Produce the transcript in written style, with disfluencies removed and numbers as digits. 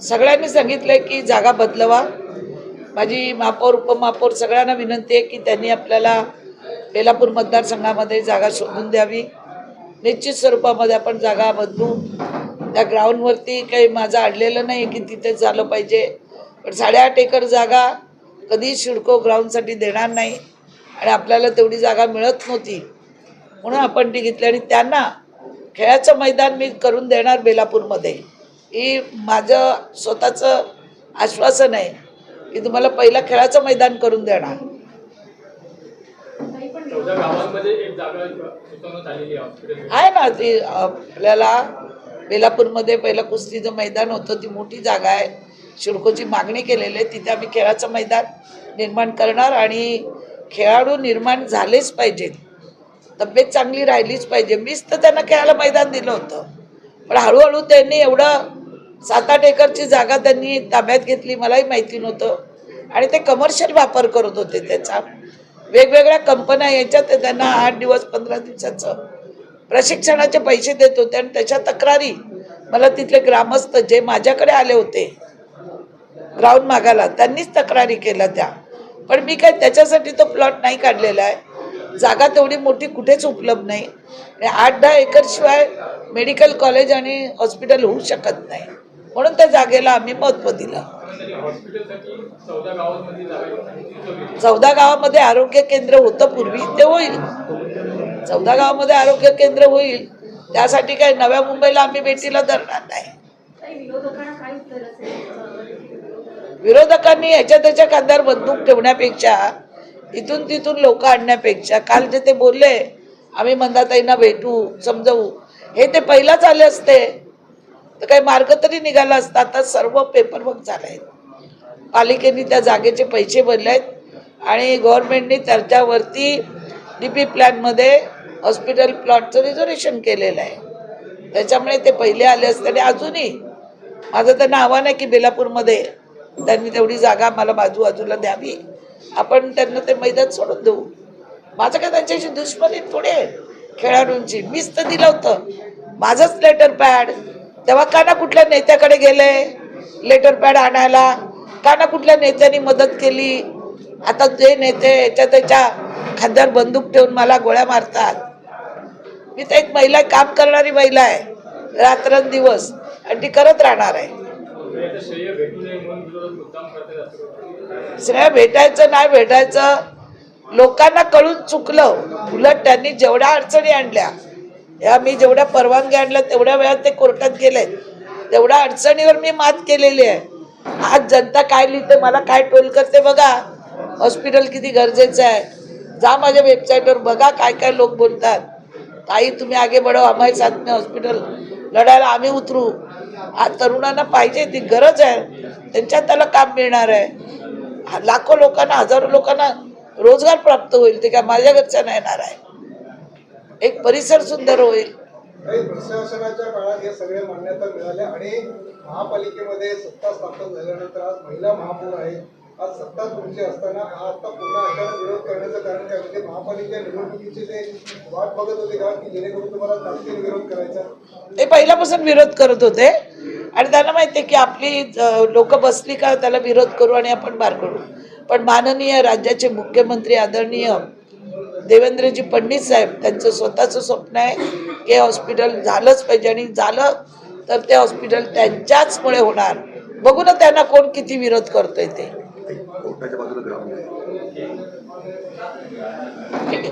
सगळ्यांनी सांगितलंय की जागा बदलवा। माझी महापौर उपमहापौर सगळ्यांना विनंती आहे की त्यांनी आपल्याला बेलापूर मतदारसंघामध्ये जागा शोधून द्यावी। निश्चित स्वरूपामध्ये आपण जागा बदलू। त्या ग्राउंडवरती काही माझं अडलेलं नाही की तिथे झालं पाहिजे, पण 8.5 एकर जागा कधी सिडको ग्राउंडसाठी देणार नाही आणि आपल्याला तेवढी जागा मिळत नव्हती म्हणून आपण ती घेतली आणि त्यांना खेळाचं मैदान मी करून देणार बेलापूरमध्ये। ही माझं स्वतःचं आश्वासन आहे की तुम्हाला पहिला खेळाचं मैदान करून देणार। आहे ना ती आपल्याला बेलापूरमध्ये पहिलं कुस्तीचं मैदान होतं, ती मोठी जागा आहे, सिडकोची मागणी केलेली आहे, तिथे आम्ही खेळाचं मैदान निर्माण करणार आणि खेळाडू निर्माण झालेच पाहिजेत, तब्येत चांगली राहिलीच पाहिजे। मीच तर त्यांना खेळायला मैदान दिलं होतं, पण हळूहळू त्यांनी एवढं 7-8 एकरची जागा त्यांनी ताब्यात घेतली, मलाही माहिती नव्हतं आणि ते कमर्शियल वापर करत होते त्याचा। वेगवेगळ्या कंपन्या याच्यात त्यांना 8 दिवस 15 दिवसाचं प्रशिक्षणाचे पैसे देत होते आणि त्याच्या तक्रारी मला तिथले ग्रामस्थ जे माझ्याकडे आले होते ग्राउंड मागायला त्यांनीच तक्रारी केल्या त्या, पण मी काय त्याच्यासाठी तो प्लॉट नाही काढलेला आहे। जागा तेवढी मोठी कुठेच उपलब्ध नाही, 8-10 एकर शिवाय मेडिकल कॉलेज आणि हॉस्पिटल होऊ शकत नाही, म्हणून त्या जागेला आम्ही महत्त्व दिलं। 14 गावामध्ये आरोग्य केंद्र होतं पूर्वी, ते होईल। 14 गावामध्ये आरोग्य केंद्र होईल, त्यासाठी काय नव्या मुंबईला आम्ही भेटीला धरणार नाही। विरोधकांनी याच्या त्याच्या खांद्यावर बंदूक ठेवण्यापेक्षा, इथून तिथून लोक आणण्यापेक्षा, काल जे ते बोलले आम्ही मंदाताईंना भेटू समजवू, हे ते पहिलाच आले असते तर काही मार्ग तरी निघाला असता। आता सर्व पेपरवर्क झालंय, पालिकेने त्या जागेचे पैसे भरले आहेत आणि गव्हर्नमेंटने त्याच्यावरती DP प्लॅनमध्ये हॉस्पिटल प्लॉटचं रिझर्वेशन केलेलं आहे, त्याच्यामुळे ते पहिले आले असते। आणि अजूनही माझं त्यांना आव्हान आहे की बेलापूरमध्ये त्यांनी तेवढी जागा मला बाजूला द्यावी, आपण त्यांना ते मैदान सोडून देऊ। माझं काय त्यांच्याशी दुश्मनी थोडी आहे खेळाडूंची, मीच तर दिलं होतं माझंच लेटर पॅड। तेव्हा का ना कुठल्या नेत्याकडे गेले लेटर पॅड आणायला, का ना कुठल्या नेत्यांनी मदत केली। आता जे नेते याच्या त्याच्या खांद्यावर बंदूक ठेवून मला गोळ्या मारतात। मी तर एक महिला, काम करणारी महिला आहे रात्रंदिवस, आणि ती करत राहणार आहे। श्रेय भेटायचं नाही भेटायचं लोकांना कळून चुकलं, उलट त्यांनी जेवढ्या अडचणी आणल्या, या मी जेवढ्या परवानगी आणल्या तेवढ्या वेळात ते कोर्टात गेले, तेवढ्या अडचणीवर मी मात केलेली आहे। आज जनता काय लिहिते, मला काय टोल करते बघा। हॉस्पिटल किती गरजेचं आहे, जा माझ्या वेबसाईटवर बघा काय काय लोक बोलतात। ताई तुम्ही आगे बढ़ो, हमारे साथ में हॉस्पिटल लढायला आम्ही उतरू। आज तरुणांना पाहिजे, ती गरज आहे, त्यांच्यात त्याला काम मिळणार आहे। लाखो लोकांना, हजारो लोकांना रोजगार प्राप्त होईल, ते काय माझ्या घरच्यांना येणार आहे। एक परिसर सुंदर होईल। प्रशासनाच्या काळात हे सगळे मान्यता मिळाल्या आणि महापालिकेमध्ये सत्ता स्थापन झाल्यानंतर आज महिला महापौर आहे। आज सत्ता तुमची असताना आता पुन्हा अचानक विरोध करण्याचं कारण काय, म्हणजे महापालिका निवडणुकीची ते वाट बघत होते का की जेणेकरून तुम्हाला तात्काळ विरोध करायचा? ते पहिल्यापासून विरोध करत होते आणि त्यांना माहिती आहे की आपली लोक बसली का त्याला विरोध करू आणि आपण बार करू, पण माननीय राज्याचे मुख्यमंत्री आदरणीय देवेंद्रजी फडणवीस साहेब, त्यांचं स्वतःचं स्वप्न आहे की हॉस्पिटल झालंच पाहिजे आणि झालं तर ते हॉस्पिटल त्यांच्याचमुळे होणार। बघू ना त्यांना कोण किती विरोध करतोय ते। ठीक आहे।